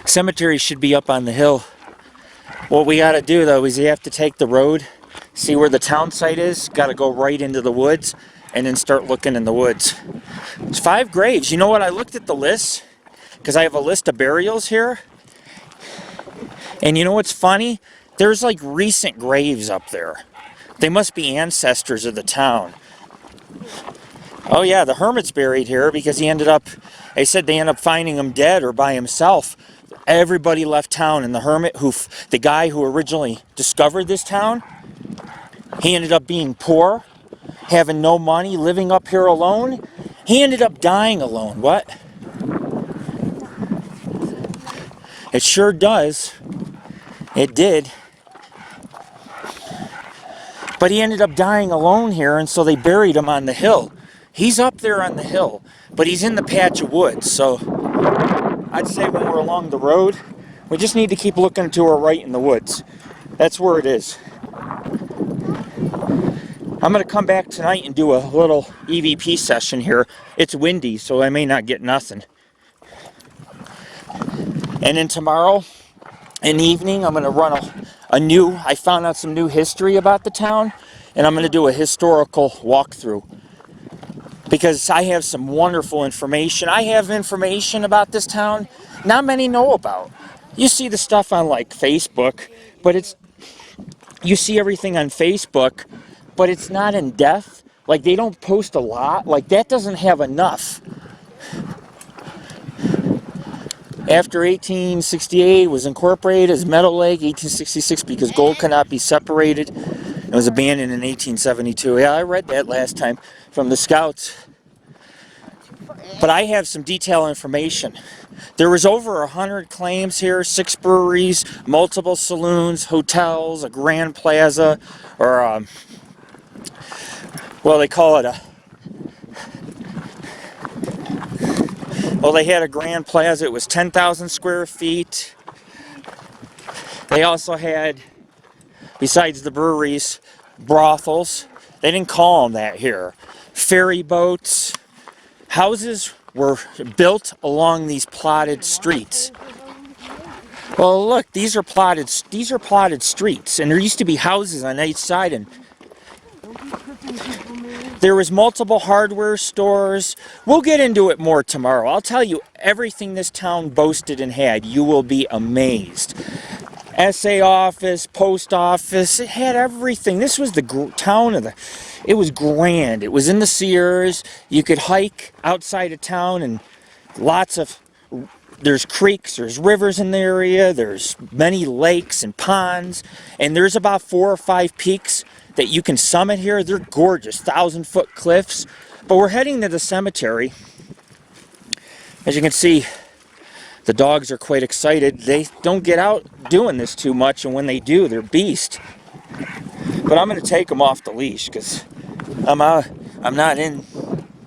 Cemetery should be up on the hill. What we got to do though is you have to take the road, see where the town site is, got to go right into the woods, and then start looking in the woods. There's 5 graves. You know what? I looked at the list, because I have a list of burials here. And you know what's funny? There's like recent graves up there. They must be ancestors of the town. Oh yeah, the Hermit's buried here because they said they ended up finding him dead or by himself. Everybody left town, and the Hermit, the guy who originally discovered this town, he ended up being poor, having no money, living up here alone. He ended up dying alone. What? It sure does. It did. But he ended up dying alone here, and so they buried him on the hill. He's up there on the hill, but he's in the patch of woods, so I'd say when we're along the road, we just need to keep looking to our right in the woods. That's where it is. I'm going to come back tonight and do a little EVP session here. It's windy, so I may not get nothing. And then tomorrow in the evening, I'm going to run I found out some new history about the town, and I'm going to do a historical walkthrough. Because I have some wonderful information. I have information about this town not many know about. You see the stuff on like Facebook, but you see everything on Facebook, but it's not in depth. Like they don't post a lot. Like that doesn't have enough. After 1868 was incorporated as Meadow Lake, 1866 because gold cannot be separated. It was abandoned in 1872. Yeah, I read that last time from the scouts. But I have some detailed information. There was over 100 claims here, 6 breweries, multiple saloons, hotels, a grand plaza, or well, they call it they had a grand plaza. It was 10,000 square feet. They also had, besides the breweries, brothels. They didn't call them that here. Ferry boats. Houses were built along these plotted streets. Well, look, these are plotted streets, and there used to be houses on each side, and there was multiple hardware stores. We'll get into it more tomorrow. I'll tell you everything this town boasted and had. You will be amazed. SA office, post office, it had everything. This was the town of it was grand. It was in the Sears. You could hike outside of town, and there's creeks, there's rivers in the area, there's many lakes and ponds, and there's about 4 or 5 peaks that you can summit here. They're gorgeous, 1,000-foot cliffs. But we're heading to the cemetery. As you can see, the dogs are quite excited. They don't get out doing this too much, and when they do, they're beasts. But I'm going to take them off the leash because I'm not in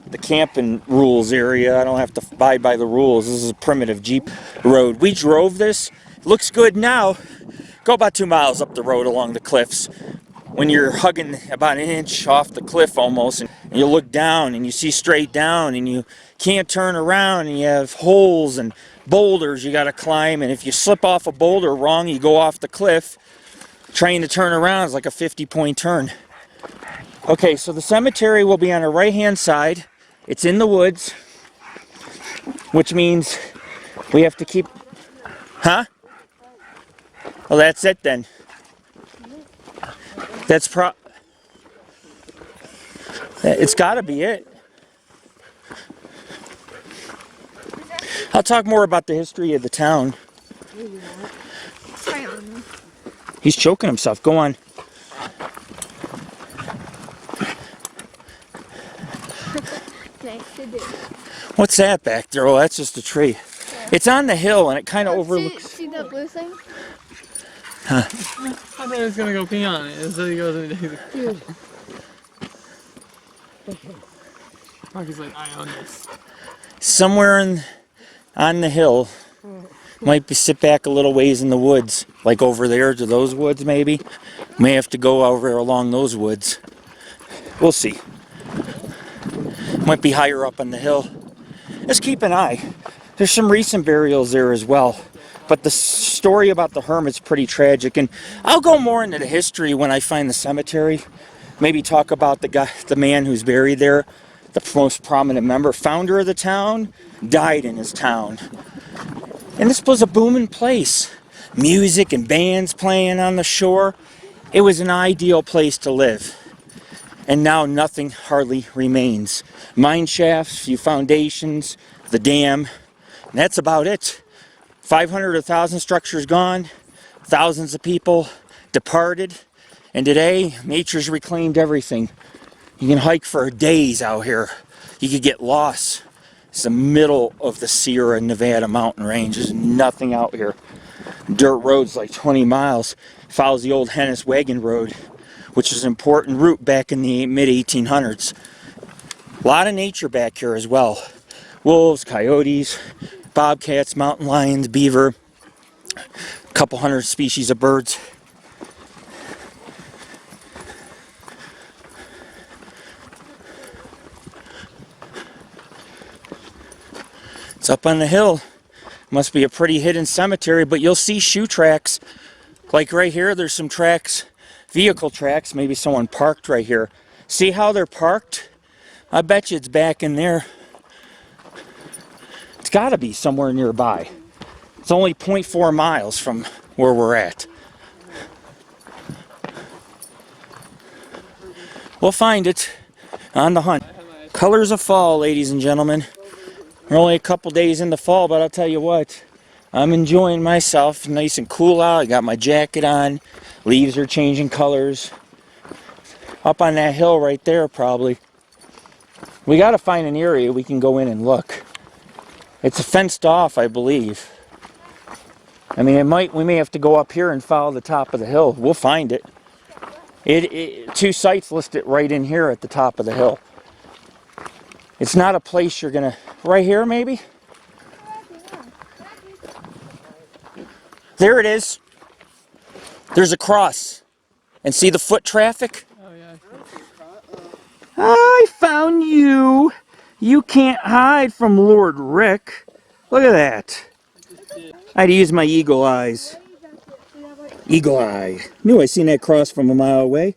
the camping rules area. I don't have to abide by the rules. This is a primitive Jeep road. We drove this. It looks good now. Go about 2 miles up the road along the cliffs. When you're hugging about 1 inch off the cliff almost, and you look down and you see straight down, and you can't turn around, and you have holes and boulders you got to climb, and if you slip off a boulder wrong, you go off the cliff. Trying to turn around is like a 50-point turn. Okay, so the cemetery will be on the right-hand side. It's in the woods, which means we have to keep... Huh? Well, that's it then. It's got to be it. I'll talk more about the history of the town. He's choking himself. Go on. What's that back there? Oh, that's just a tree. It's on the hill, and it kind of overlooks. See that blue thing? Huh. I thought he was gonna go pee on it, and so he goes and Mark is like, I own this. Somewhere on the hill, might be sit back a little ways in the woods, like over there to those woods maybe. May have to go over along those woods. We'll see. Might be higher up on the hill. Just keep an eye. There's some recent burials there as well. But the story about the Hermit's pretty tragic. And I'll go more into the history when I find the cemetery. Maybe talk about the man who's buried there. The most prominent member, founder of the town, died in his town. And this was a booming place. Music and bands playing on the shore. It was an ideal place to live. And now nothing hardly remains. Mine shafts, few foundations, the dam, and that's about it. 500 to 1,000 structures gone, thousands of people departed, and today nature's reclaimed everything. You can hike for days out here. You could get lost. It's the middle of the Sierra Nevada mountain range. There's nothing out here. Dirt roads like 20 miles. Follows the old Hennis Wagon Road, which is an important route back in the mid-1800s. A lot of nature back here as well. Wolves, coyotes, bobcats, mountain lions, beaver, a couple hundred species of birds. It's up on the hill. Must be a pretty hidden cemetery, but you'll see shoe tracks. Like right here, there's some tracks, vehicle tracks. Maybe someone parked right here. See how they're parked? I bet you it's back in there. It's got to be somewhere nearby. It's only 0.4 miles from where we're at. We'll find it on the hunt. Colors of fall, ladies and gentlemen. We're only a couple days into fall, but I'll tell you what, I'm enjoying myself. Nice and cool out. I got my jacket on. Leaves are changing colors. Up on that hill right there, probably. We got to find an area we can go in and look. It's fenced off, I believe. I mean, we may have to go up here and follow the top of the hill. We'll find it. Two sites listed right in here at the top of the hill. It's not a place you're gonna... Right here, maybe? There it is. There's a cross. And see the foot traffic? Oh, yeah. I found you. You can't hide from Lord Rick. Look at that. I had to use my eagle eyes. Eagle eye. Knew I seen that cross from a mile away.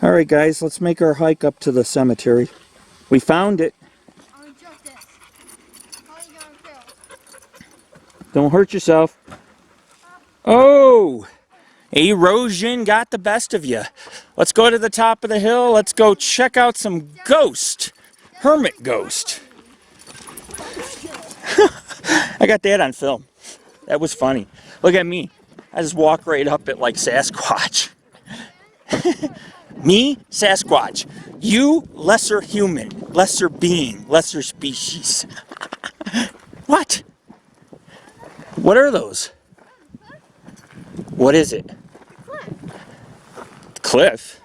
Alright guys, let's make our hike up to the cemetery. We found it. Don't hurt yourself. Oh! Erosion got the best of you. Let's go to the top of the hill. Let's go check out some ghost. Hermit ghost. I got that on film. That was funny. Look at me. I just walk right up it like Sasquatch. Me, Sasquatch. You, lesser human, lesser being, lesser species. What? What are those? What is it? Cliff?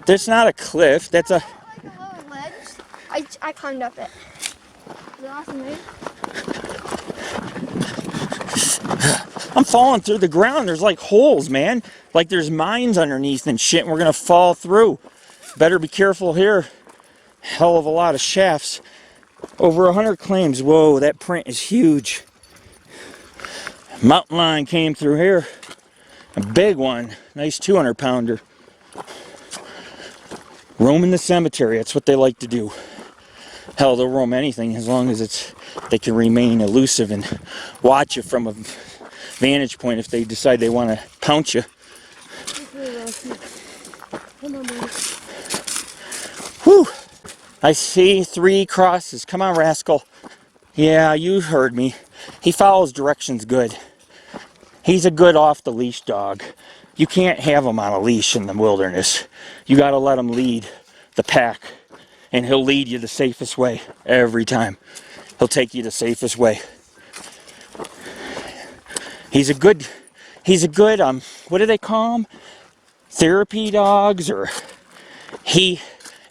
There's not a cliff. That's a... Like a little ledge. I climbed up it. Is it awesome, dude? I'm falling through the ground. There's like holes, man. Like there's mines underneath and shit, and we're gonna fall through. Better be careful here. Hell of a lot of shafts. Over 100 claims. Whoa, that print is huge. Mountain lion came through here. A big one. Nice 200-pounder. Roaming the cemetery. That's what they like to do. Hell, they'll roam anything as long as they can remain elusive and watch you from a vantage point if they decide they want to pounce you. Whew! I see 3 crosses. Come on, rascal. Yeah, you heard me. He follows directions good. He's a good off-the-leash dog. You can't have him on a leash in the wilderness. You got to let him lead the pack, and he'll lead you the safest way every time. He'll take you the safest way. He's a good, what do they call them? Therapy dogs, or he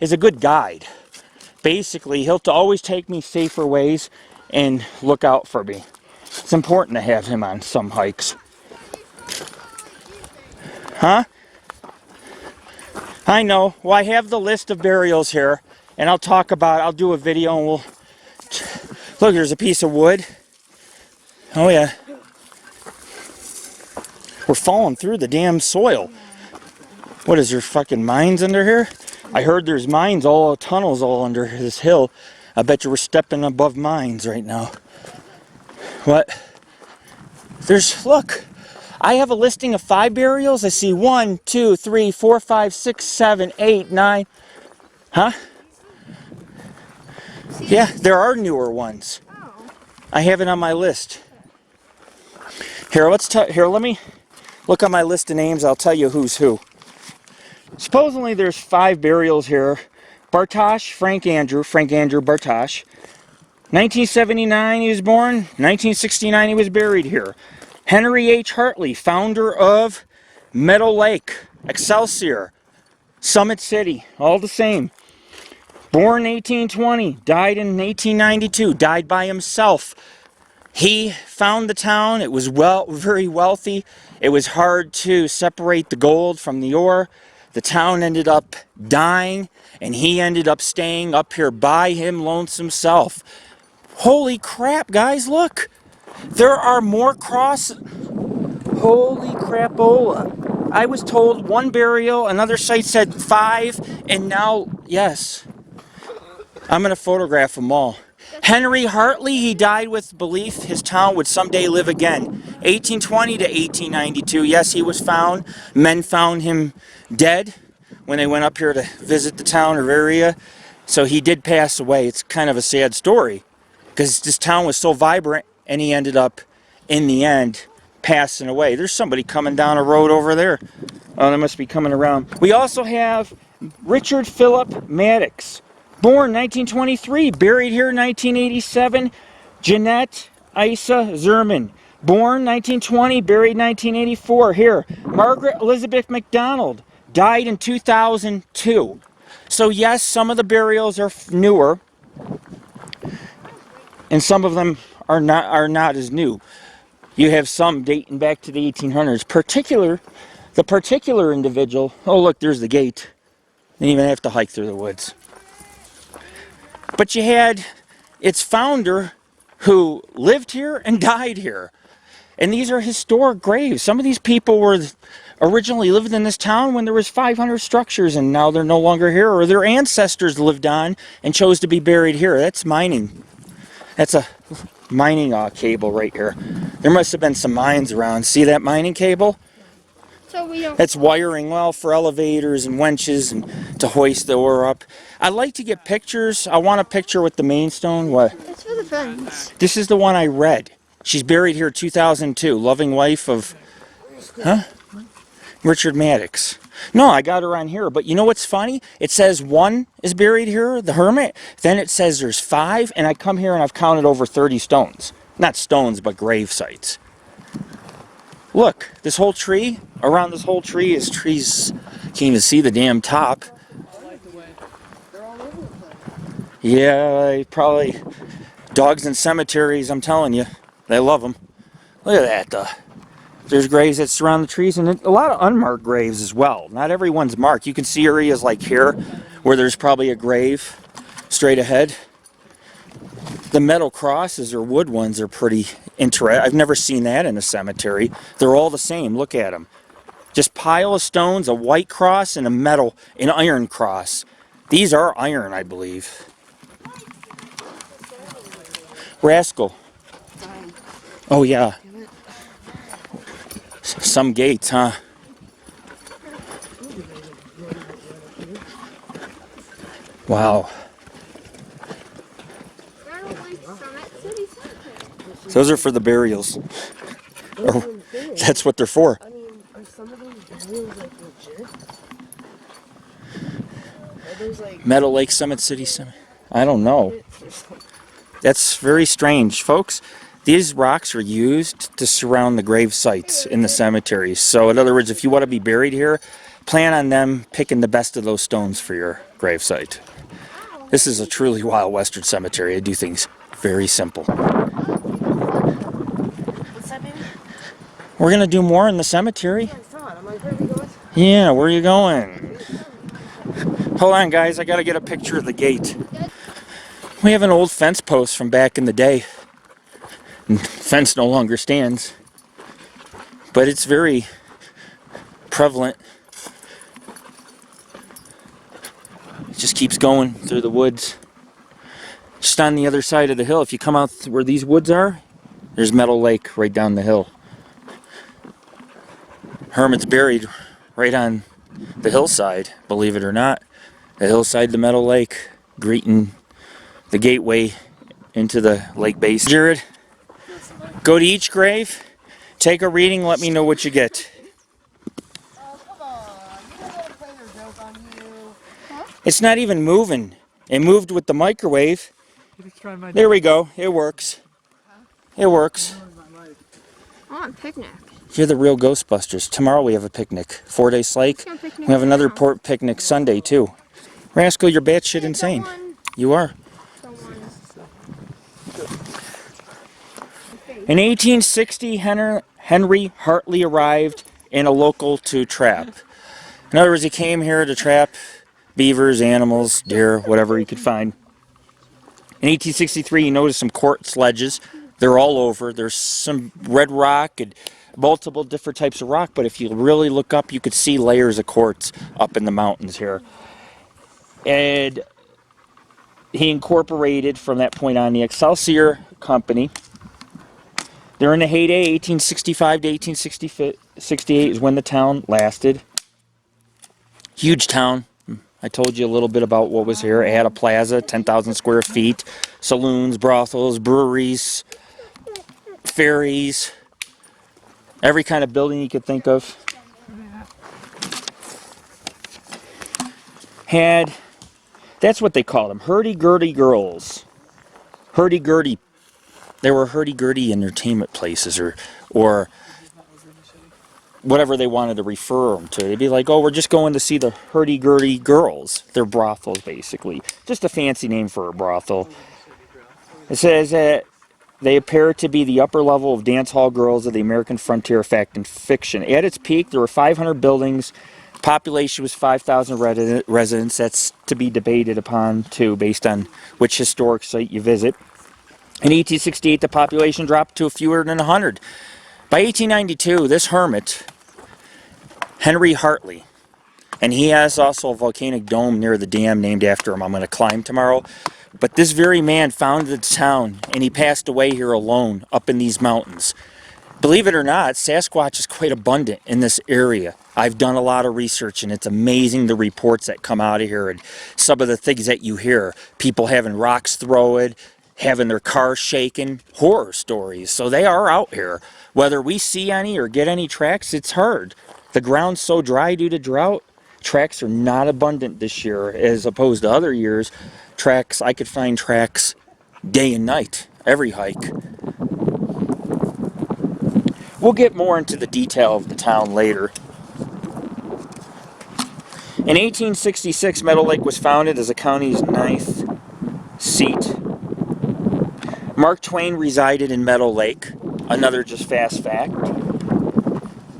is a good guide. Basically, he'll always take me safer ways and look out for me. It's important to have him on some hikes. Huh? I know. Well, I have the list of burials here, and I'll do a video, and we'll... Look, there's a piece of wood. Oh, yeah. We're falling through the damn soil. What is there, fucking mines under here? I heard there's mines, tunnels all under this hill. I bet you we're stepping above mines right now. What? Look. I have a listing of 5 burials. I see 1, 2, 3, 4, 5, 6, 7, 8, 9. Huh? Yeah, there are newer ones. I have it on my list. Here, let me look on my list of names. I'll tell you who's who. Supposedly there's 5 burials here. Bartosh, Frank Andrew Bartosh. 1979 he was born. 1969 he was buried here. Henry H. Hartley, founder of Meadow Lake, Excelsior, Summit City, all the same. Born 1820, died in 1892, died by himself. He found the town. It was very wealthy. It was hard to separate the gold from the ore. The town ended up dying, and he ended up staying up here by him lonesome self. Holy crap, guys, look. There are more crosses. Holy crapola. I was told 1 burial, another site said 5, and now, yes. I'm going to photograph them all. Henry Hartley, he died with belief his town would someday live again. 1820 to 1892. Yes, he was found. Men found him dead when they went up here to visit the town or area. So he did pass away. It's kind of a sad story because this town was so vibrant, and he ended up, in the end, passing away. There's somebody coming down a road over there. Oh, they must be coming around. We also have Richard Philip Maddox. Born 1923, buried here 1987. Jeanette Isa Zerman. Born 1920, buried 1984. Here, Margaret Elizabeth McDonald. Died in 2002. So yes, some of the burials are newer, and some of them are not as new. You have some dating back to the 1800s. The particular individual. Oh, look, there's the gate. You didn't even have to hike through the woods. But you had its founder who lived here and died here. And these are historic graves. Some of these people were originally lived in this town when there was 500 structures, and now they're no longer here, or their ancestors lived on and chose to be buried here. That's mining. That's a mining cable right here. There must have been some mines around. See that mining cable? So we don't... That's wiring, well, for elevators and winches and to hoist the ore up. I like to get pictures. I want a picture with the main stone. What? It's for the friends. This is the one I read. She's buried here 2002. Loving wife of... Huh? Richard Maddox. No, I got her on here. But you know what's funny? It says 1 is buried here, the Hermit. Then it says there's 5. And I come here and I've counted over 30 stones. Not stones, but grave sites. Look, this whole tree, around this whole tree is trees. Can't even see the damn top. Yeah, probably dogs in cemeteries, I'm telling you. They love them. Look at that. There's graves that surround the trees, and a lot of unmarked graves as well. Not everyone's marked. You can see areas like here where there's probably a grave straight ahead. The metal crosses or wood ones are pretty interesting. I've never seen that in a cemetery. They're all the same. Look at them. Just pile of stones, a white cross, and an iron cross. These are iron, I believe. Rascal. Oh, yeah. Some gates, huh? Wow. Those are for the burials. Or, that's what they're for. I mean, are some of those burials like legit? Are those like Meadow Lake, Summit City, I don't know. That's very strange, folks. These rocks are used to surround the grave sites in the cemeteries. So in other words, if you want to be buried here, plan on them picking the best of those stones for your grave site. This is a truly wild western cemetery. I do things very simple. what's that, baby? We're going to do more in the cemetery. Yeah, I saw it. I'm like, where are we going? Yeah, where are you going? Hold on, guys. I gotta get a picture of the gate. We have an old fence post from back in the day. The fence no longer stands, but it's very prevalent. It just keeps going through the woods. Just on the other side of the hill, if you come out where these woods are, there's Meadow Lake right down the hill. Hermit's buried right on the hillside, believe it or not. The hillside to Meadow Lake, greeting the gateway into the lake basin. Jared, go to each grave, take a reading, let me know what you get. Oh, come on. You don't let a player joke on you. It's not even moving. It moved with the microwave. There we go. It works. It works. I want a picnic. You're the real Ghostbusters. Tomorrow we have a picnic. 4-day slake. Let's go picnic We have another now. port picnic Sunday too. Rascal, you're batshit insane. You are. In 1860, Henry Hartley arrived in a local to trap. In other words, he came here to trap beavers, animals, deer, whatever he could find. In 1863, he noticed some quartz ledges. They're all over. There's some red rock and multiple different types of rock, but if you really look up, you could see layers of quartz up in the mountains here. And he incorporated, from that point on, the Excelsior Company. They're in the heyday. 1865 to 1868 is when the town lasted. Huge town. I told you a little bit about what was here. It had a plaza, 10,000 square feet, saloons, brothels, breweries, ferries, every kind of building you could think of. That's what they called them, hurdy-gurdy girls. Hurdy-gurdy. They were hurdy-gurdy entertainment places or whatever they wanted to refer them to. They'd be like, oh, we're just going to see the hurdy-gurdy girls. They're brothels, basically. Just a fancy name for a brothel. It says that they appear to be the upper level of dance hall girls of the American frontier fact and fiction. At its peak, there were 500 buildings. Population was 5,000 residents. That's to be debated upon, too, based on which historic site you visit. In 1868, the population dropped to fewer than 100. By 1892, this hermit, Henry Hartley, and he has also a volcanic dome near the dam named after him. I'm going to climb tomorrow. But this very man founded the town, and he passed away here alone up in these mountains. Believe it or not, Sasquatch is quite abundant in this area. I've done a lot of research, and it's amazing the reports that come out of here and some of the things that you hear. People having rocks thrown, having their cars shaken, horror stories. So they are out here. Whether we see any or get any tracks, it's hard. The ground's so dry due to drought, tracks are not abundant this year as opposed to other years. Tracks, I could find tracks day and night, every hike. We'll get more into the detail of the town later. In 1866, Meadow Lake was founded as the county's 9th seat. Mark Twain resided in Meadow Lake, another just fast fact.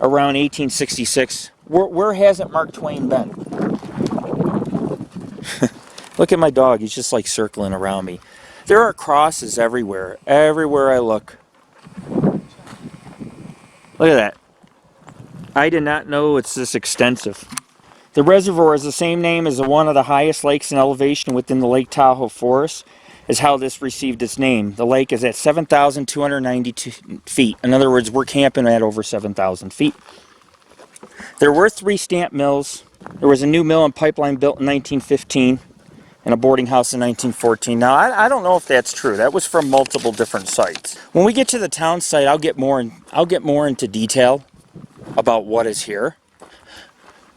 Around 1866. Where hasn't Mark Twain been? Look at my dog, he's just like circling around me. There are crosses everywhere I look. Look at that. I did not know it's this extensive. The reservoir is the same name as one of the highest lakes in elevation within the Lake Tahoe forest, is how this received its name. The lake is at 7,292 feet. In other words, we're camping at over 7,000 feet. There were 3 stamp mills. There was a new mill and pipeline built in 1915 and a boarding house in 1914. Now, I don't know if that's true. That was from multiple different sites. When we get to the town site, I'll get more into detail about what is here.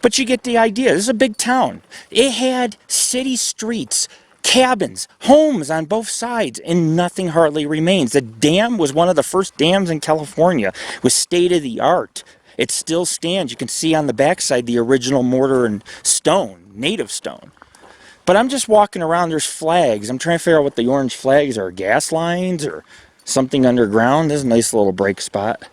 But you get the idea. This is a big town. It had city streets, cabins, homes on both sides, and nothing hardly remains. The dam was one of the first dams in California. It was state-of-the-art. It still stands. You can see on the backside the original mortar and stone, native stone. But I'm just walking around. There's flags. I'm trying to figure out what the orange flags are. Gas lines or something underground. There's a nice little break spot.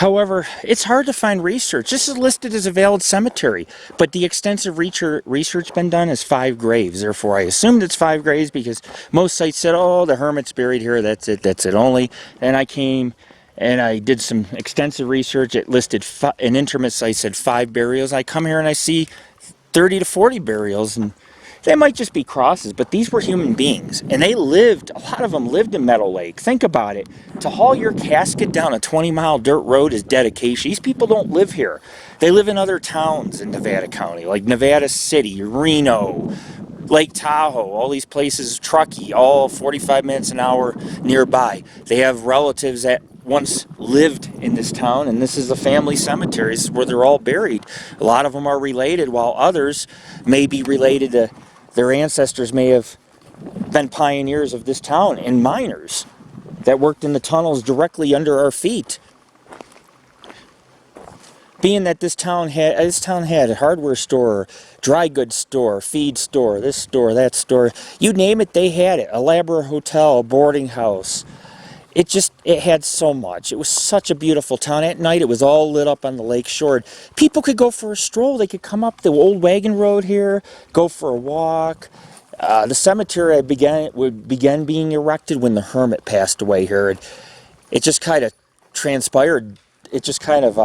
However, it's hard to find research. This is listed as a valid cemetery, but the extensive research been done is 5 graves. Therefore, I assumed it's 5 graves because most sites said, oh, the hermit's buried here, that's it only. And I came and I did some extensive research. It listed, an intimate site said 5 burials. I come here and I see 30 to 40 burials, and they might just be crosses, but these were human beings, and they lived, a lot of them lived in Meadow Lake. Think about it. To haul your casket down a 20-mile dirt road is dedication. These people don't live here. They live in other towns in Nevada County, like Nevada City, Reno, Lake Tahoe, all these places, Truckee, all 45 minutes an hour nearby. They have relatives that once lived in this town, and this is the family cemeteries where they're all buried. A lot of them are related, while others may be related to their ancestors, may have been pioneers of this town and miners that worked in the tunnels directly under our feet. Being that this town had a hardware store, dry goods store, feed store, this store, that store, you name it, they had it. Elaborate hotel, boarding house. It had so much. It was such a beautiful town. At night, it was all lit up on the lake shore. People could go for a stroll. They could come up the old wagon road here, go for a walk. The cemetery began being erected when the Hermit passed away here. It just kind of transpired. It just kind of,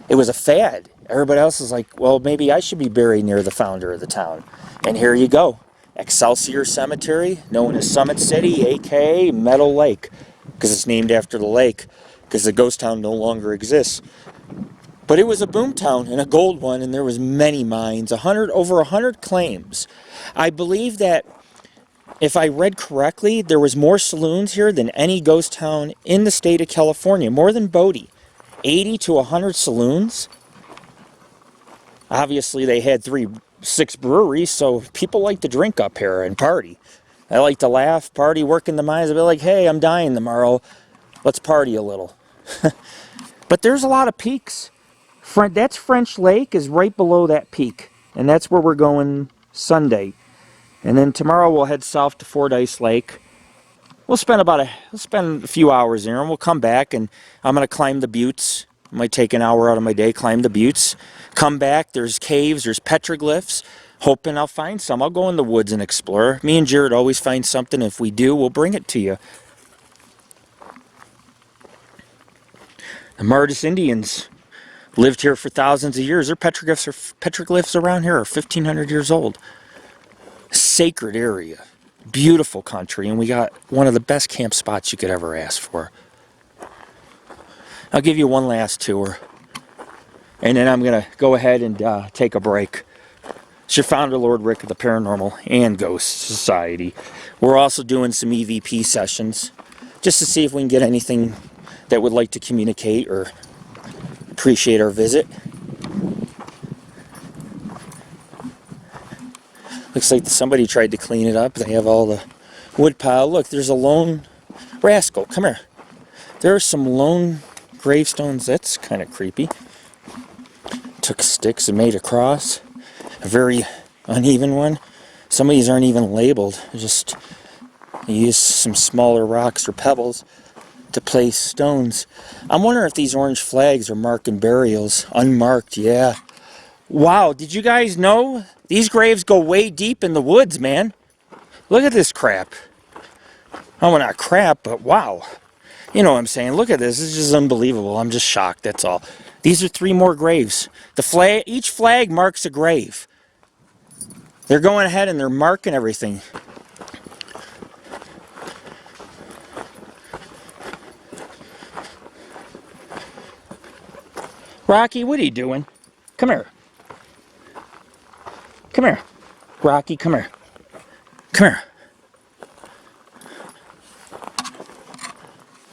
it was a fad. Everybody else is like, well, maybe I should be buried near the founder of the town. And here you go. Excelsior Cemetery, known as Summit City, aka Meadow Lake, because it's named after the lake, because the ghost town no longer exists. But it was a boom town and a gold one, and there was many mines, over 100 claims. I believe that, if I read correctly, there was more saloons here than any ghost town in the state of California, more than Bodie. 80 to 100 saloons. Obviously, they had 6 breweries, so people like to drink up here and party. I like to laugh, party, work in the mines. I'll be like, hey, I'm dying tomorrow. Let's party a little. But there's a lot of peaks. That's French Lake is right below that peak. And that's where we're going Sunday. And then tomorrow we'll head south to Fordyce Lake. We'll spend a few hours there, and we'll come back, and I'm going to climb the buttes. I might take an hour out of my day, climb the buttes. Come back, there's caves, there's petroglyphs. Hoping I'll find some. I'll go in the woods and explore. Me and Jared always find something. If we do, we'll bring it to you. The Mardis Indians lived here for thousands of years. Their petroglyphs around here are 1,500 years old. Sacred area. Beautiful country. And we got one of the best camp spots you could ever ask for. I'll give you one last tour. And then I'm going to go ahead and take a break. It's your founder, Lord Rick of the Paranormal and Ghost Society. We're also doing some EVP sessions just to see if we can get anything that would like to communicate or appreciate our visit. Looks like somebody tried to clean it up. They have all the wood pile. Look, there's a lone rascal. Come here. There are some lone gravestones. That's kind of creepy. Took sticks and made a cross. A very uneven one. Some of these aren't even labeled. Just use some smaller rocks or pebbles to place stones. I'm wondering if these orange flags are marking burials. Unmarked, yeah. Wow, did you guys know? These graves go way deep in the woods, man. Look at this crap. Oh, well, not crap, but wow. You know what I'm saying? Look at this. This is just unbelievable. I'm just shocked, that's all. These are 3 more graves. Each flag marks a grave. They're going ahead and they're marking everything. Rocky, what are you doing? Come here. Come here. Rocky, come here. Come here.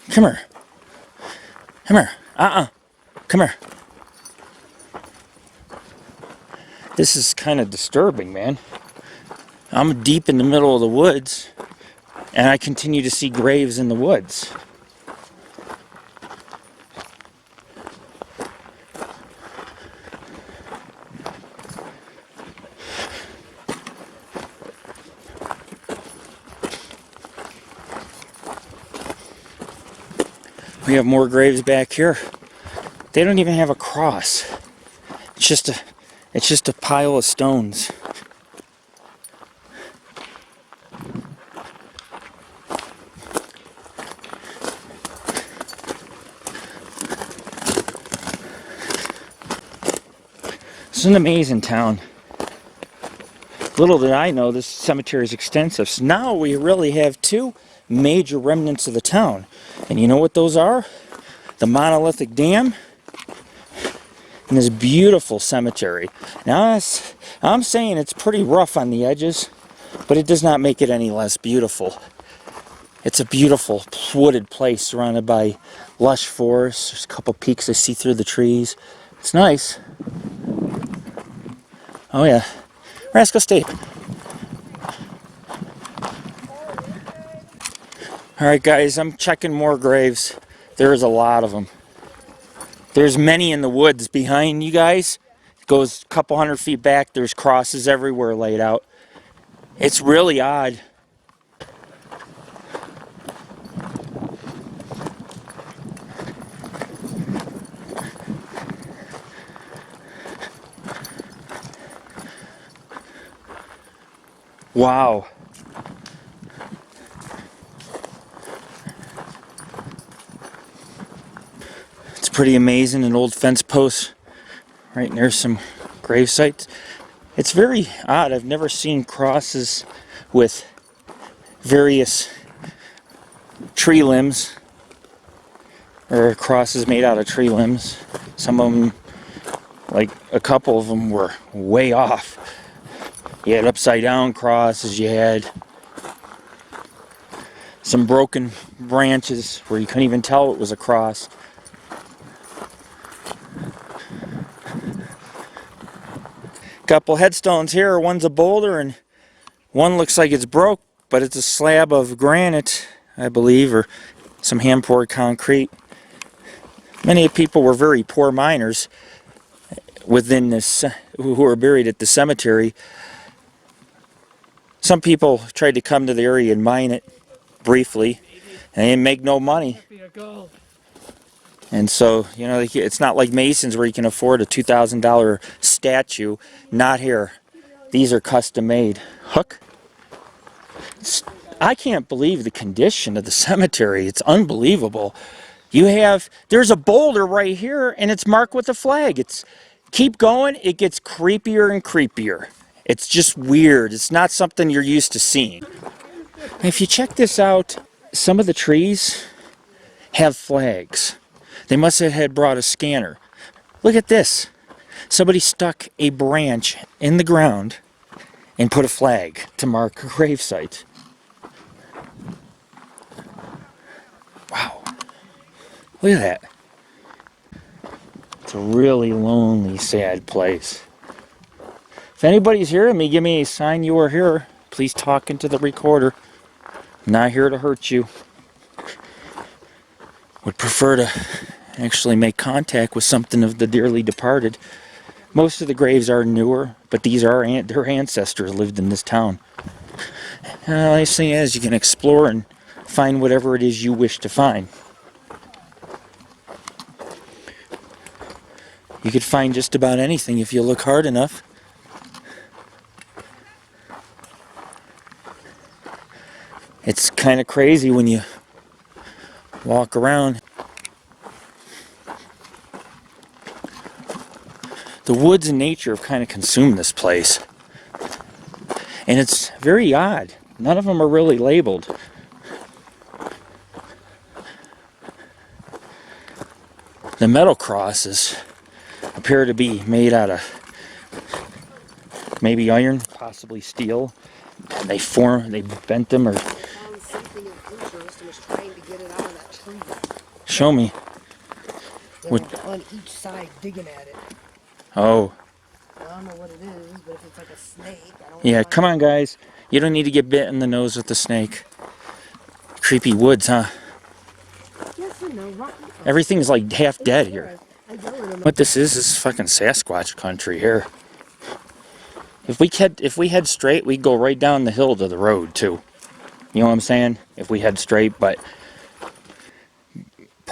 Come here. Come here. Come here. This is kind of disturbing, man. I'm deep in the middle of the woods, and I continue to see graves in the woods. We have more graves back here. They don't even have a cross. It's just a pile of stones. It's an amazing town. Little did I know this cemetery is extensive. So now we really have two major remnants of the town. And you know what those are? The monolithic dam and this beautiful cemetery. Now I'm saying it's pretty rough on the edges, but it does not make it any less beautiful. It's a beautiful wooded place surrounded by lush forests. There's a couple peaks I see through the trees. It's nice. Oh yeah, Rascal State. Alright guys, I'm checking more graves. There's a lot of them. There's many in the woods behind you guys. It goes a couple 100 feet back. There's crosses everywhere laid out. It's really odd. Wow. It's pretty amazing. An old fence post right near some grave sites. It's very odd. I've never seen crosses with various tree limbs or crosses made out of tree limbs. Some of them, like a couple of them, were way off. You had upside down crosses, you had some broken branches where you couldn't even tell it was a cross. Couple headstones here, one's a boulder and one looks like it's broke, but it's a slab of granite, I believe, or some hand-poured concrete. Many people were very poor miners within this, who were buried at the cemetery. Some people tried to come to the area and mine it briefly, and they didn't make no money. And so, you know, it's not like Masons where you can afford a $2,000 statue. Not here. These are custom made. Hook? I can't believe the condition of the cemetery. It's unbelievable. There's a boulder right here, and it's marked with a flag. Keep going, it gets creepier and creepier. It's just weird. It's not something you're used to seeing. If you check this out, some of the trees have flags. They must have had brought a scanner. Look at this. Somebody stuck a branch in the ground and put a flag to mark a gravesite. Wow. Look at that. It's a really lonely, sad place. If anybody's hearing me, give me a sign you are here. Please talk into the recorder. I'm not here to hurt you. Would prefer to actually make contact with something of the dearly departed. Most of the graves are newer, but their ancestors lived in this town. And the nice thing is you can explore and find whatever it is you wish to find. You could find just about anything if you look hard enough. It's kind of crazy when you walk around. The woods and nature have kind of consumed this place. And it's very odd. None of them are really labeled. The metal crosses appear to be made out of maybe iron, possibly steel. They bent them or... Found something of interest and was trying to get it out of that tree. Show me. They What? were on each side digging at it. Oh. I don't know what it is, but if it's like a snake, I don't Yeah, know. come on guys. You don't need to get bit in the nose with the snake. Creepy woods, huh? Yes and no, rocky. Everything's like half dead here. I go in them. What this is fucking Sasquatch country here. If we head straight, we'd go right down the hill to the road too. You know what I'm saying? If we head straight, but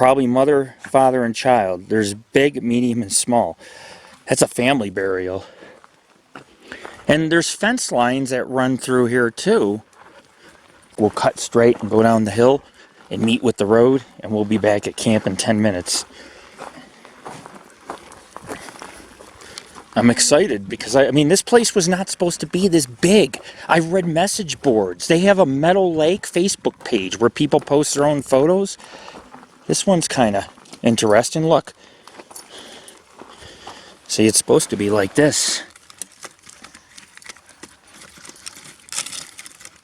probably mother, father, and child. There's big, medium, and small. That's a family burial. And there's fence lines that run through here too. We'll cut straight and go down the hill and meet with the road, and we'll be back at camp in 10 minutes. I'm excited because, I mean, this place was not supposed to be this big. I've read message boards. They have a Meadow Lake Facebook page where people post their own photos. This one's kind of interesting. Look. See, it's supposed to be like this.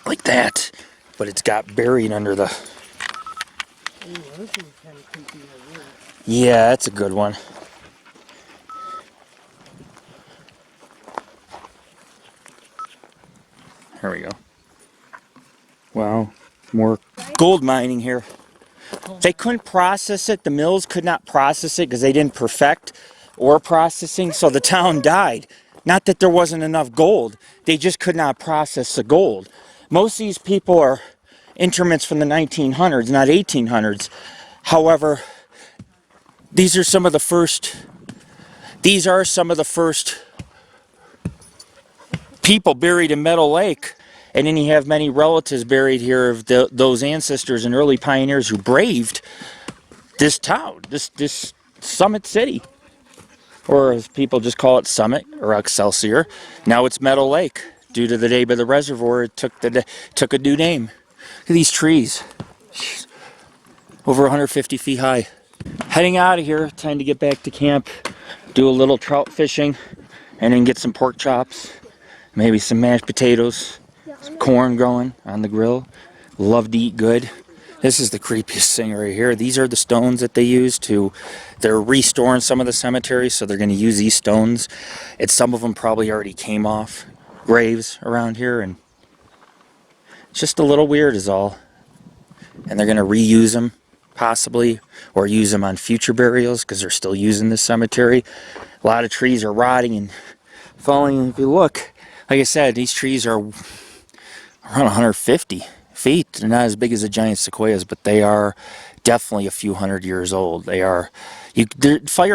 Like that. But it's got buried under the... Ooh, this is kind of creepy. Yeah, that's a good one. There we go. Wow, more gold mining here. They couldn't process it. The mills could not process it because they didn't perfect ore processing, so the town died. Not that there wasn't enough gold. They just could not process the gold. Most of these people are interments from the 1900s, not 1800s. However, these are some of the first people buried in Meadow Lake. And then you have many relatives buried here of those ancestors and early pioneers who braved this town, this Summit City. Or as people just call it, Summit or Excelsior. Now it's Meadow Lake. Due to the name of the reservoir, it took a new name. Look at these trees. Jeez. Over 150 feet high. Heading out of here, time to get back to camp, do a little trout fishing, and then get some pork chops, maybe some mashed potatoes. Corn growing on the grill. Love to eat good. This is the creepiest thing right here. These are the stones that they use they're restoring some of the cemeteries, so they're going to use these stones. And some of them probably already came off graves around here, and it's just a little weird is all. And they're going to reuse them, possibly, or use them on future burials, because they're still using this cemetery. A lot of trees are rotting and falling. If you look, like I said, these trees are around 150 feet. They're not as big as the giant sequoias, but they are definitely a few hundred years old. Fire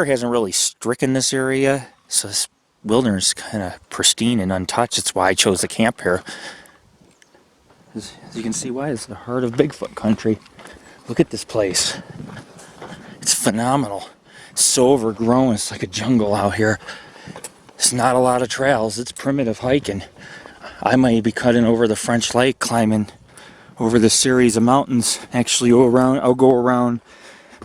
hasn't really stricken this area, so this wilderness is kind of pristine and untouched. That's why I chose to camp here. As you can see why, it's the heart of Bigfoot country. Look at this place. It's phenomenal. It's so overgrown, it's like a jungle out here. There's not a lot of trails. It's primitive hiking. I might be cutting over the French Lake, climbing over this series of mountains. Actually, I'll go around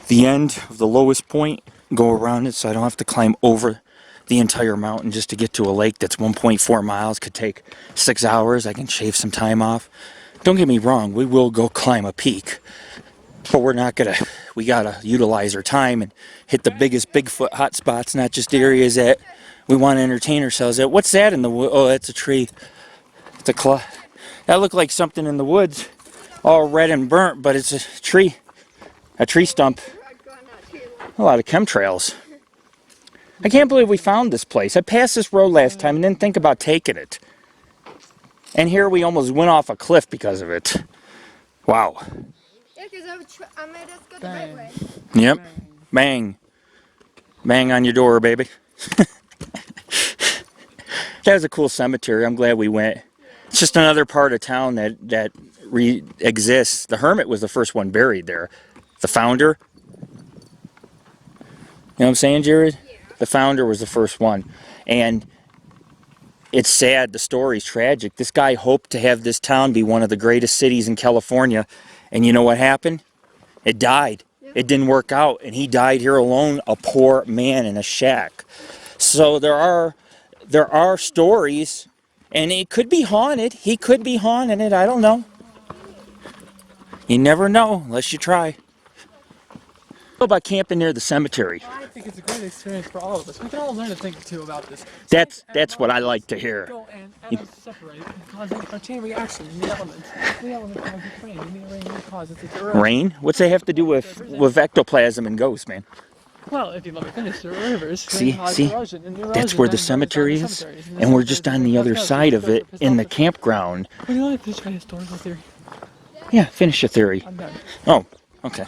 the end of the lowest point, go around it, so I don't have to climb over the entire mountain just to get to a lake that's 1.4 miles. Could take 6 hours. I can shave some time off. Don't get me wrong, we will go climb a peak, but we gotta utilize our time and hit the biggest Bigfoot hotspots, not just areas that we want to entertain ourselves at. What's that in the wood? Oh, that's a tree. That looked like something in the woods, all red and burnt, but it's a tree stump. A lot of chemtrails. I can't believe we found this place. I passed this road last time and didn't think about taking it. And here we almost went off a cliff because of it. Wow. Yeah, because I made us go the right way. Yep. Bang. Bang on your door, baby. That was a cool cemetery. I'm glad we went. It's just another part of town that exists. The Hermit was the first one buried there. The founder. You know what I'm saying, Jared? Yeah. The founder was the first one. And it's sad. The story's tragic. This guy hoped to have this town be one of the greatest cities in California. And you know what happened? It died. Yeah. It didn't work out. And he died here alone, a poor man in a shack. So there are stories. And it could be haunted. He could be haunting it. I don't know. You never know unless you try. What about camping near the cemetery? I think it's a great experience for all of us. We can all learn a thing or two about this. That's what I like to hear. Go and atoms separate, causing a chain reaction in the elements. The element causes rain, and the rain causes it to erupt. Rain? What's that have to do with ectoplasm and ghosts, man? Well, if you let me finish, the rivers see, erosion, and the erosion that's where the then cemetery goes down is, the cemeteries, and we're just on the other side of it in the campground. Would you like to finish my historical theory? Yeah, finish your theory. I'm done. Oh, okay.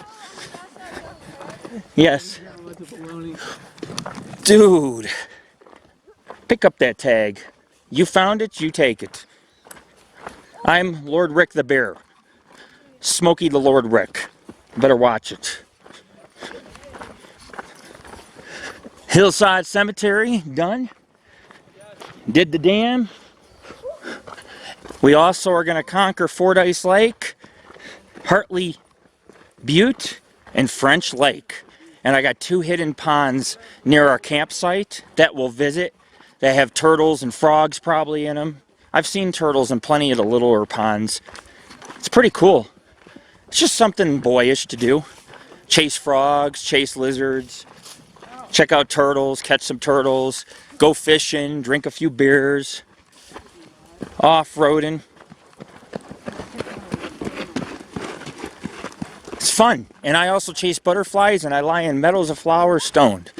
Yes. Yeah, lots of baloney. Dude. Pick up that tag. You found it, you take it. I'm Lord Rick the Bear. Smokey the Lord Rick. Better watch it. Hillside Cemetery, done. Did the dam. We also are going to conquer Fordyce Lake, Hartley Butte, and French Lake. And I got 2 hidden ponds near our campsite that we'll visit. They have turtles and frogs probably in them. I've seen turtles in plenty of the littler ponds. It's pretty cool. It's just something boyish to do. Chase frogs, chase lizards, check out turtles, catch some turtles, go fishing, drink a few beers, off-roading. It's fun. And I also chase butterflies and I lie in meadows of flowers stoned.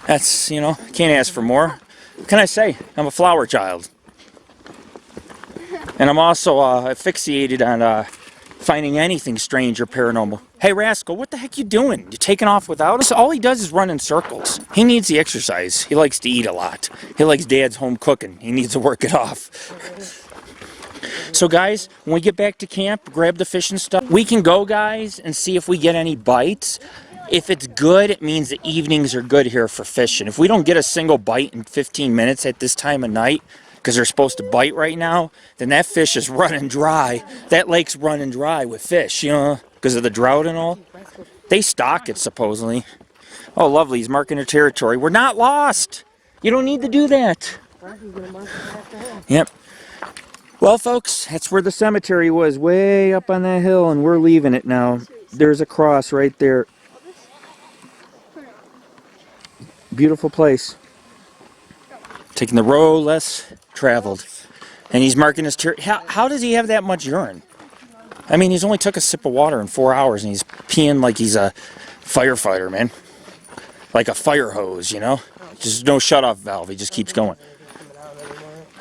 That's, you know, can't ask for more. What can I say? I'm a flower child. And I'm also asphyxiated on finding anything strange or paranormal. Hey, Rascal, what the heck you doing? You taking off without us? All he does is run in circles. He needs the exercise. He likes to eat a lot. He likes Dad's home cooking. He needs to work it off. So, guys, when we get back to camp, grab the fishing stuff. We can go, guys, and see if we get any bites. If it's good, it means the evenings are good here for fishing. If we don't get a single bite in 15 minutes at this time of night, because they're supposed to bite right now, then that fish is running dry. That lake's running dry with fish, you know, because of the drought and all. They stock it, supposedly. Oh, lovely. He's marking their territory. We're not lost. You don't need to do that. Yep. Well, folks, that's where the cemetery was, way up on that hill, and we're leaving it now. There's a cross right there. Beautiful place. Taking the road less traveled. And he's marking his how does he have that much urine? I mean, he's only took a sip of water in 4 hours and he's peeing like he's a firefighter, man. Like a fire hose, you know? Just no shut-off valve. He just keeps going.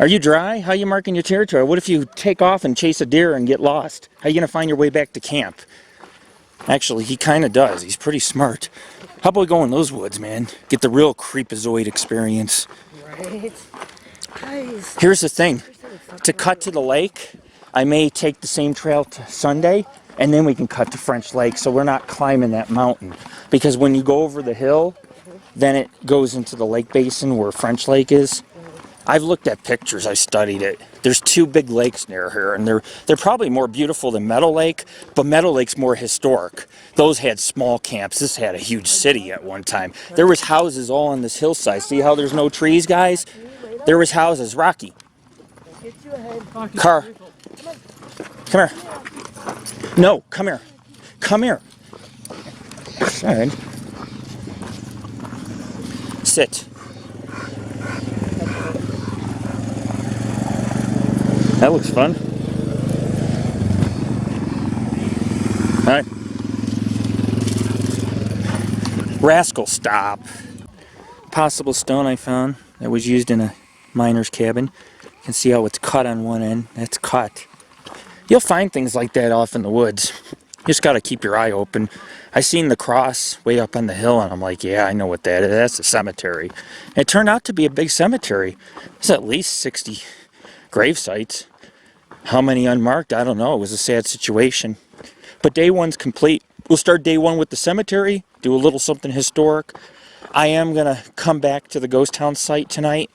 Are you dry? How are you marking your territory? What if you take off and chase a deer and get lost? How are you going to find your way back to camp? Actually, he kind of does. He's pretty smart. How about we go in those woods, man? Get the real creepazoid experience. Right. Guys. Here's the thing. To cut to the lake, I may take the same trail to Sunday, and then we can cut to French Lake, so we're not climbing that mountain. Because when you go over the hill, then it goes into the lake basin where French Lake is. I've looked at pictures, I studied it. There's 2 big lakes near here, and they're probably more beautiful than Meadow Lake, but Meadow Lake's more historic. Those had small camps. This had a huge city at one time. There was houses all on this hillside. See how there's no trees, guys? There was houses. Rocky. Car. Come here. No, come here. Come here. Son. Sit. That looks fun. All right. Rascal, stop. Possible stone I found that was used in a miner's cabin. You can see how it's cut on one end. That's cut. You'll find things like that off in the woods. You just got to keep your eye open. I seen the cross way up on the hill, and I'm like, yeah, I know what that is. That's a cemetery. And it turned out to be a big cemetery. There's at least 60 gravesites. How many unmarked? I don't know. It was a sad situation. But day one's complete. We'll start day one with the cemetery, do a little something historic. I am going to come back to the ghost town site tonight.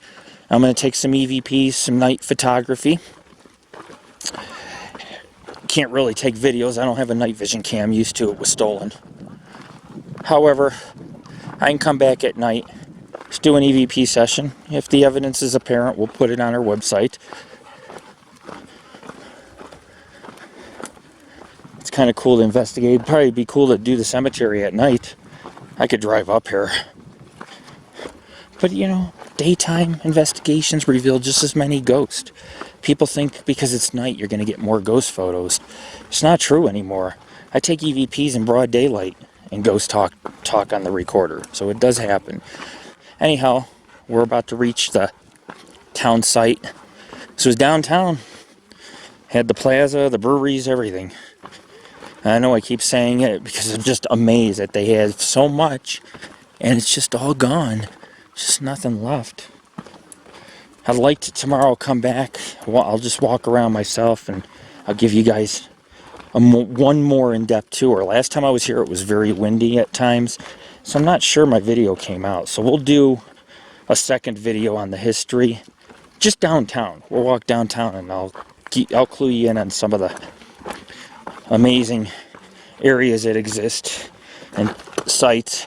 I'm going to take some EVPs, some night photography. Can't really take videos. I don't have a night vision cam. Used to. It was stolen. However, I can come back at night, just do an EVP session. If the evidence is apparent, we'll put it on our website. It's kind of cool to investigate. It'd probably be cool to do the cemetery at night. I could drive up here. But, you know, daytime investigations reveal just as many ghosts. People think because it's night you're going to get more ghost photos. It's not true anymore. I take EVPs in broad daylight and ghost talk on the recorder. So it does happen. Anyhow, we're about to reach the town site. This was downtown. Had the plaza, the breweries, everything. I know I keep saying it because I'm just amazed that they have so much and it's just all gone. Just nothing left. I'd like to tomorrow come back. I'll just walk around myself and I'll give you guys one more in-depth tour. Last time I was here it was very windy at times, so I'm not sure my video came out. So we'll do a second video on the history. Just downtown. We'll walk downtown and I'll clue you in on some of the amazing areas that exist and sites.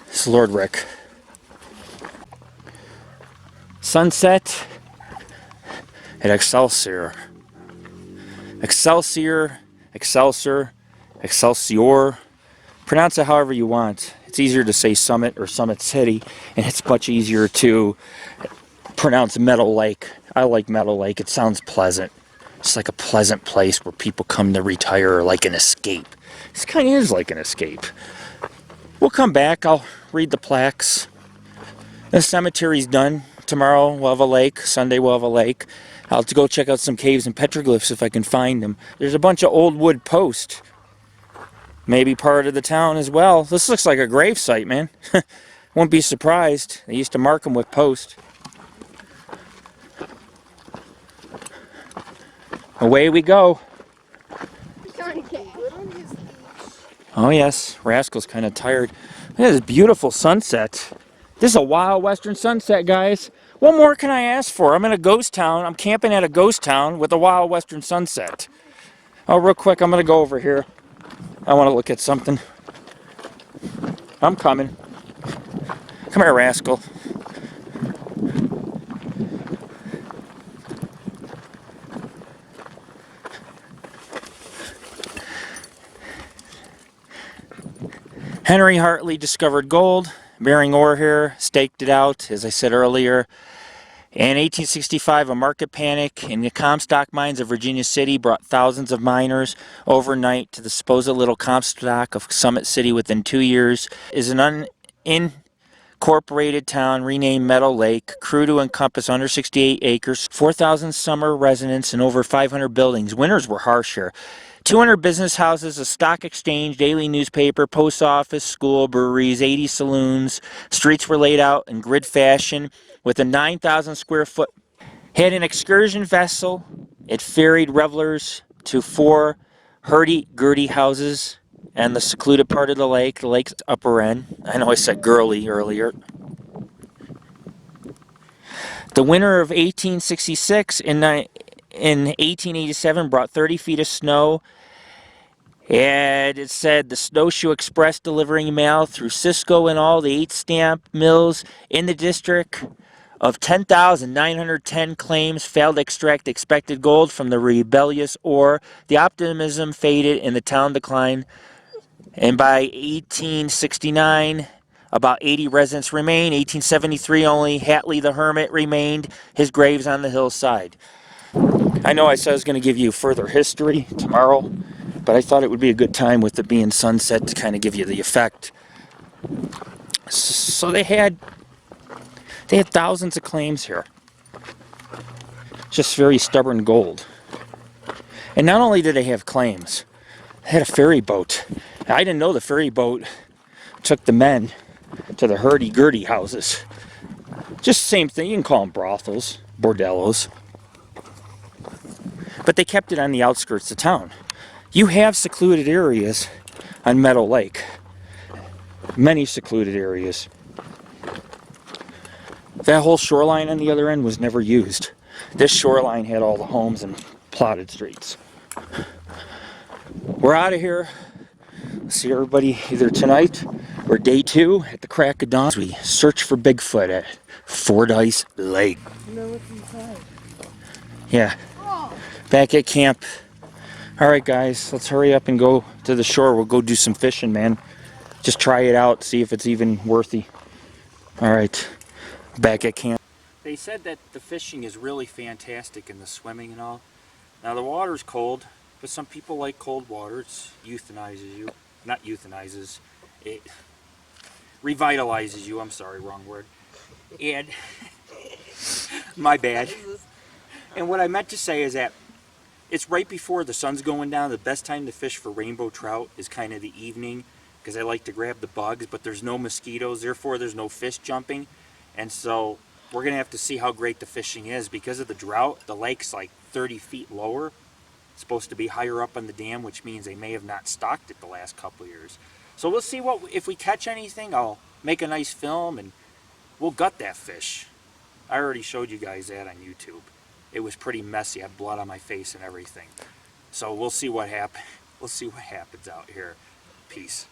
This is Lord Rick. Sunset at Excelsior. Excelsior, Excelsior, Excelsior. Pronounce it however you want. It's easier to say Summit or Summit City, and it's much easier to pronounce Meadow Lake. I like Meadow Lake. It sounds pleasant. It's like a pleasant place where people come to retire, or like an escape. This kind of is like an escape. We'll come back. I'll read the plaques. The cemetery's done. Tomorrow we'll have a lake. Sunday we'll have a lake. I'll have to go check out some caves and petroglyphs if I can find them. There's a bunch of old wood posts. Maybe part of the town as well. This looks like a gravesite, man. Won't be surprised. They used to mark them with posts. Away we go. Oh yes, Rascal's kind of tired. Look at this beautiful sunset. This is a wild western sunset, guys. What more can I ask for? I'm in a ghost town. I'm camping at a ghost town with a wild western sunset. Oh, real quick, I'm going to go over here. I want to look at something. I'm coming. Come here, Rascal. Henry Hartley discovered gold, bearing ore here, staked it out, as I said earlier. In 1865, a market panic in the Comstock mines of Virginia City brought thousands of miners overnight to the supposed little Comstock of Summit City within 2 years. Is an unincorporated town renamed Meadow Lake, grew to encompass under 68 acres, 4,000 summer residents, and over 500 buildings. Winters were harsh here. 200 business houses, a stock exchange, daily newspaper, post office, school, breweries, 80 saloons. Streets were laid out in grid fashion with a 9,000 square foot. Had an excursion vessel. It ferried revelers to 4 hurdy-gurdy houses and the secluded part of the lake's upper end. I know I said girly earlier. The winter of 1866 in 1887 brought 30 feet of snow, and it said the Snowshoe Express delivering mail through Cisco and all the 8 stamp mills in the district of 10,910 claims failed to extract expected gold from the rebellious ore. The optimism faded and the town declined, and by 1869 about 80 residents remained. 1873 only Hartley the Hermit remained, his grave's on the hillside. I know I said I was going to give you further history tomorrow, but I thought it would be a good time with it being sunset to kind of give you the effect. So they had thousands of claims here. Just very stubborn gold. And not only did they have claims, they had a ferry boat. I didn't know the ferry boat took the men to the hurdy-gurdy houses. Just the same thing. You can call them brothels, bordellos. But they kept it on the outskirts of town. You have secluded areas on Meadow Lake. Many secluded areas. That whole shoreline on the other end was never used. This shoreline had all the homes and plotted streets. We're out of here. See everybody either tonight or day 2 at the crack of dawn as we search for Bigfoot at Fordyce Lake. You know what's inside? Yeah. Back at camp. Alright guys, let's hurry up and go to the shore. We'll go do some fishing, man. Just try it out, see if it's even worthy. Alright, back at camp. They said that the fishing is really fantastic and the swimming and all. Now the water's cold, but some people like cold water. It euthanizes you. Not euthanizes. It revitalizes you. I'm sorry, wrong word. And my bad. And what I meant to say is that it's right before the sun's going down. The best time to fish for rainbow trout is kind of the evening, because I like to grab the bugs, but there's no mosquitoes, therefore there's no fish jumping. And so we're gonna have to see how great the fishing is. Because of the drought, the lake's like 30 feet lower. It's supposed to be higher up on the dam, which means they may have not stocked it the last couple years. So we'll see if we catch anything. I'll make a nice film and we'll gut that fish. I already showed you guys that on YouTube. It was pretty messy. I had blood on my face and everything. So we'll see what happens. We'll see what happens out here. Peace.